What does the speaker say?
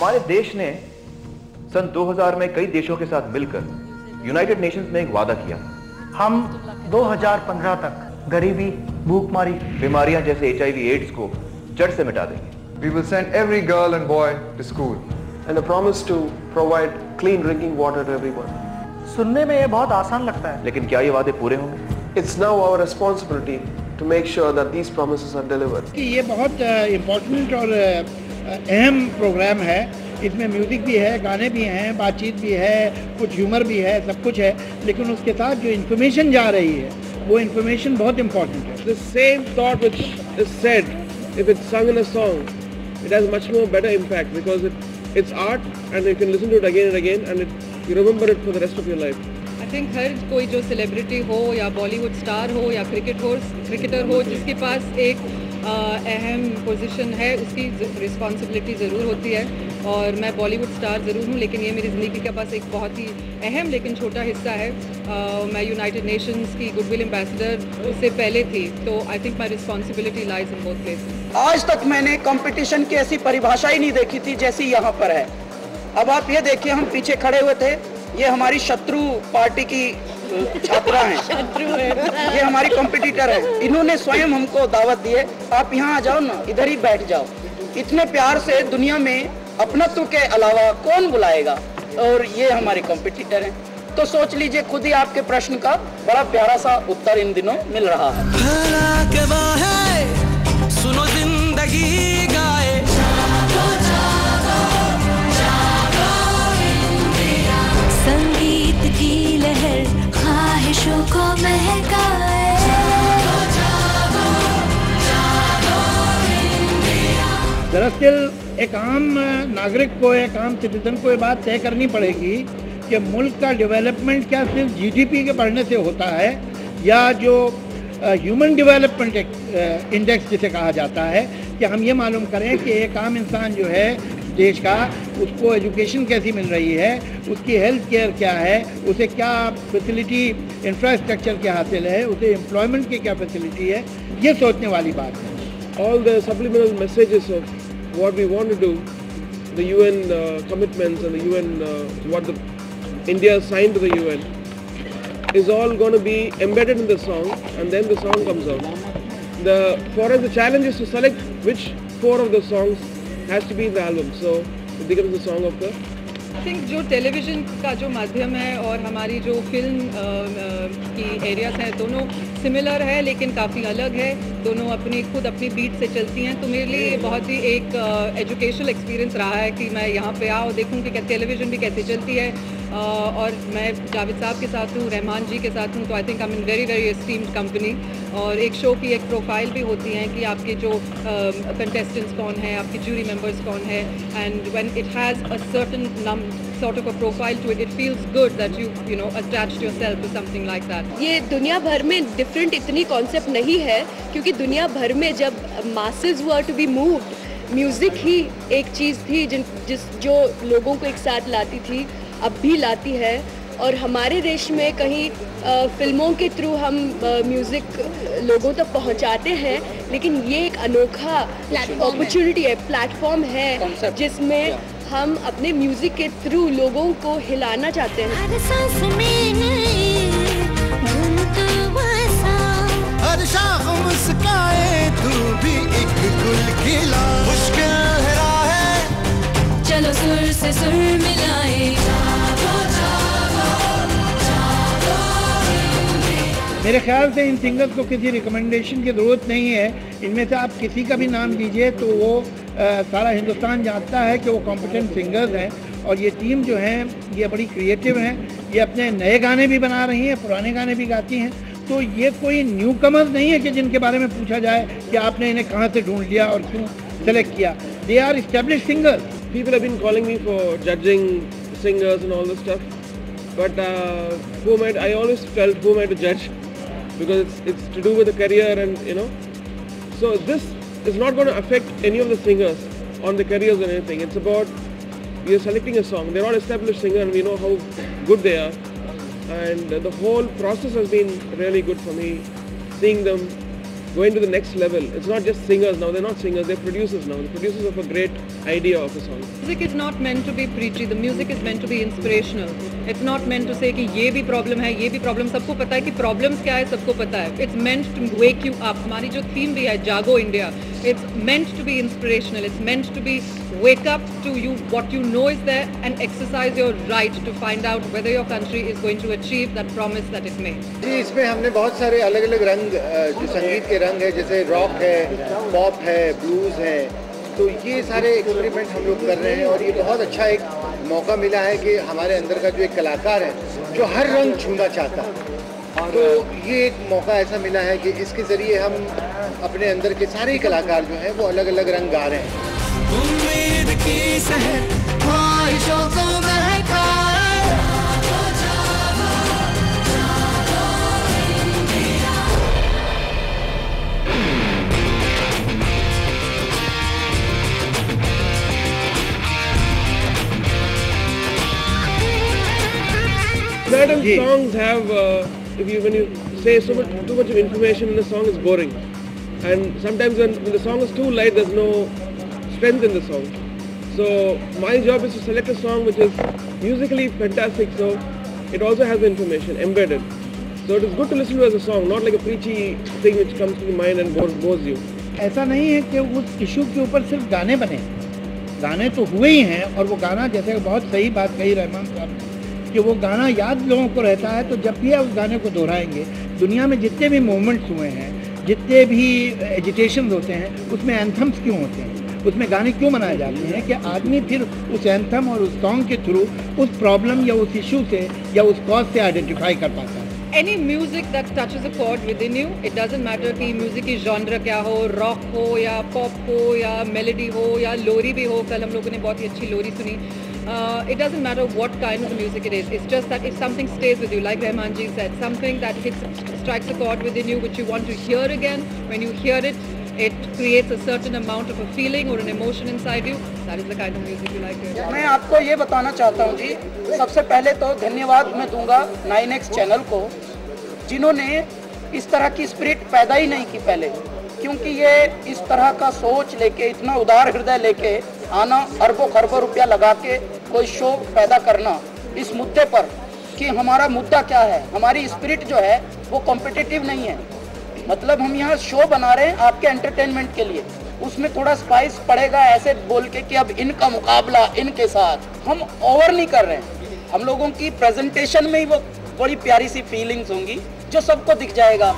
हमारे देश ने सन 2000 में कई देशों के साथ मिलकर यूनाइटेड नेशंस में एक वादा किया। हम 2015 तक गरीबी, भूखमरी, बीमारियां जैसे HIV एड्स को जड़ से मिटा देंगे। We will send every girl and boy to school. And a promise to provide clean drinking water to everyone. सुनने में ये बहुत आसान लगता है, लेकिन क्या ये वादे पूरे होंगे? It's now our responsibility to make sure that these promises are delivered. ये बहुत इम्पोर्टेंट और अहम प्रोग्राम है। इसमें म्यूजिक भी है, गाने भी हैं, बातचीत भी है, कुछ ह्यूमर भी है, सब कुछ है, लेकिन उसके साथ जो इन्फॉर्मेशन जा रही है वो इन्फॉर्मेशन बहुत इम्पोर्टेंट है। The same thought which is said, if it's sung in a song, it has much more better impact because it's art and you can listen to it again and again and you remember it for the rest of your life. I think हर कोई जो celebrity हो या Bollywood star हो या cricketer हो जिसके पास एक अहम पोजीशन है, उसकी रिस्पॉन्सिबिलिटी ज़रूर होती है। और मैं बॉलीवुड स्टार ज़रूर हूँ, लेकिन ये मेरी ज़िंदगी का बस एक बहुत ही अहम लेकिन छोटा हिस्सा है। मैं यूनाइटेड नेशंस की गुडविल एम्बेसडर उससे पहले थी, तो I think my responsibility lies in both places. आज तक मैंने कंपटीशन की ऐसी परिभाषा ही नहीं देखी थी जैसी यहाँ पर है। अब आप ये देखिए, हम पीछे खड़े हुए थे, ये हमारी शत्रु पार्टी की छात्रा हैं, ये हमारी कॉम्पिटिटर है। इन्होंने स्वयं हमको दावत दी है, आप यहाँ आ जाओ ना, इधर ही बैठ जाओ। इतने प्यार से दुनिया में अपनत्व के अलावा कौन बुलाएगा, और ये हमारे कॉम्पिटिटर हैं। तो सोच लीजिए खुद ही आपके प्रश्न का बड़ा प्यारा सा उत्तर इन दिनों मिल रहा है। सुनो जिंदगी गाए, संगीत की लहर ख्वाहिशों को महकाए। दरअसल एक आम नागरिक को, एक आम सिटीजन को ये बात तय करनी पड़ेगी कि मुल्क का डेवलपमेंट क्या सिर्फ GDP के बढ़ने से होता है, या जो ह्यूमन डेवलपमेंट इंडेक्स जिसे कहा जाता है, कि हम ये मालूम करें कि एक आम इंसान जो है देश का, उसको एजुकेशन कैसी मिल रही है, उसकी हेल्थ केयर क्या है, उसे क्या फैसिलिटी इंफ्रास्ट्रक्चर क्या हासिल है, उसे एम्प्लॉयमेंट की क्या फैसिलिटी है, ये सोचने वाली बात है। All the subliminal messages of what we want to do, the UN commitments and the UN what the India signed to the UN is all going to be embedded in the song, and then the song comes out. For us the challenge is to select which 4 of the songs has to be in the album, so it becomes the song of the. I think जो television का जो माध्यम है और हमारी जो film की areas हैं, दोनों सिमिलर है लेकिन काफ़ी अलग है। दोनों अपनी बीट से चलती हैं। तो मेरे लिए ये बहुत ही एक एजुकेशनल एक्सपीरियंस रहा है कि मैं यहाँ पे आऊँ, देखूँ कि टेलीविज़न भी कैसे चलती है। और मैं जावेद साहब के साथ हूँ, रहमान जी के साथ हूँ, तो I think I am in very very esteemed company. और एक शो की एक प्रोफाइल भी होती है कि आपके जो कंटेस्टेंट्स कौन है, आपके जूरी मेंबर्स कौन है, and when it has a certain sort of a profile to it, it feels good that you know attached yourself to something like that. ये दुनिया भर में डिफरेंट इतनी कॉन्सेप्ट नहीं है, क्योंकि दुनिया भर में जब masses were to be moved, music ही एक चीज़ थी जो लोगों को एक साथ लाती थी, अब भी लाती है। और हमारे देश में कहीं फिल्मों के थ्रू हम म्यूज़िक लोगों तक पहुंचाते हैं, लेकिन ये एक अनोखा अपॉर्चुनिटी है, प्लेटफॉर्म है, जिसमें हम अपने म्यूजिक के थ्रू लोगों को हिलाना चाहते हैं। हर सांस में हर शाख मुस्काए, तू भी एक गुल खिला, मुश्किल है, चलो सुर से सुर मिलाए। मेरे ख्याल से इन सिंगर्स को किसी रिकमेंडेशन की ज़रूरत नहीं है। इनमें से आप किसी का भी नाम लीजिए तो वो सारा हिंदुस्तान जानता है कि वो कॉम्पिटेंट सिंगर्स हैं। और ये टीम जो है ये बड़ी क्रिएटिव हैं, ये अपने नए गाने भी बना रही हैं, पुराने गाने भी गाती हैं। तो ये कोई न्यू कमर्स नहीं है कि जिनके बारे में पूछा जाए कि आपने इन्हें कहाँ से ढूंढ लिया और क्यों सेलेक्ट किया। They are established singers. People have been calling me for judging singers and all this stuff, but I always felt who am I to judge, because it's to do with the career, and you know, so this is not going to affect any of the singers on the careers or anything. It's about you're selecting a song. They're all established singers and we know how good they are, and the whole process has been really good for me, seeing them going to the next level. It's not just singers now, they're not singers, they're producers now. The producers of a great idea of a song. Music is not meant to be preachy, the music is meant to be inspirational. It's not meant to say कि ये भी problem है, ये भी problem, सबको पता है कि problems क्या है, सबको पता है. It's meant to wake you up. हमारी जो theme भी है, जागो India. It's meant to be inspirational. It's meant to be wake up to you, what you know is there, and exercise your right to find out whether your country is going to achieve that promise that it made. जी, इसमें हमने बहुत सारे अलग-अलग रंग, जो संगीत के रंग है, जैसे रॉक है, पॉप है, ब्लूज है, तो ये सारे एक्सपेरिमेंट हम लोग कर रहे हैं और ये बहुत अच्छा एक मौका मिला है कि हमारे अंदर का जो एक कलाकार है, जो हर रंग छूना चाहता है, तो ये एक मौका ऐसा मिला है कि इसके ज़रिए हम अपने अंदर के सारे कलाकार जो हैं वो अलग-अलग रंग गा रहे हैं। उम्मीद की सहर ख्वाहिशों को महकाए। Certain songs have, when you say too much of information in a song is boring, and sometimes when the song is too light, there's no strength in the song. So my job is to select a song which is musically fantastic, so it also has the information embedded. So it is good to listen to as a song, not like a preachy thing which comes to the mind and bores you. ऐसा नहीं है कि उस issue के ऊपर सिर्फ गाने बने, गाने तो हुए ही हैं, और वो गाना जैसे बहुत सही बात कही रहमान साहब ने कि वो गाना याद लोगों को रहता है, तो जब भी आप उस गाने को दोहराएंगे, दुनिया में जितने भी मूवमेंट्स हुए हैं, जितने भी एजिटेशंस होते हैं, उसमें एंथम्स क्यों होते हैं, उसमें गाने क्यों बनाए जाते हैं कि आदमी फिर उस एंथम और उस सॉन्ग के थ्रू उस प्रॉब्लम या उस इशू से या उस कॉज से आइडेंटिफाई कर पाता है। Any music that touches a chord within you, it doesn't matter कि म्यूजिक की जॉनर क्या हो, रॉक हो या पॉप हो या मेलोडी हो या लोरी भी हो, कल हम लोगों ने बहुत ही अच्छी लोरी सुनी. It doesn't matter what kind of music it is. It's just that if something stays with you, like Rahman ji said, something that strikes a chord within you which you want to hear again, when you hear it, it creates a certain amount of a feeling or an emotion inside you. That is the kind of music you like to hear. मैं आपको ये बताना चाहता हूँ जी, सबसे पहले तो धन्यवाद मैं दूंगा 9X चैनल को, जिन्होंने इस तरह की स्पिरिट पैदा ही नहीं की पहले, क्योंकि ये इस तरह का सोच लेके, इतना उदार हृदय लेके आना, अरबों खरबों रुपया लगा के कोई शो पैदा करना इस मुद्दे पर कि हमारा मुद्दा क्या है, हमारी स्पिरिट जो है वो कॉम्पिटिटिव नहीं है, मतलब हम यहाँ शो बना रहे हैं आपके एंटरटेनमेंट के लिए, उसमें थोड़ा स्पाइस पड़ेगा ऐसे बोल के कि अब इनका मुकाबला इनके साथ, हम ओवर नहीं कर रहे हैं, हम लोगों की प्रेजेंटेशन में ही वो बड़ी प्यारी सी फीलिंग्स होंगी जो सबको दिख जाएगा।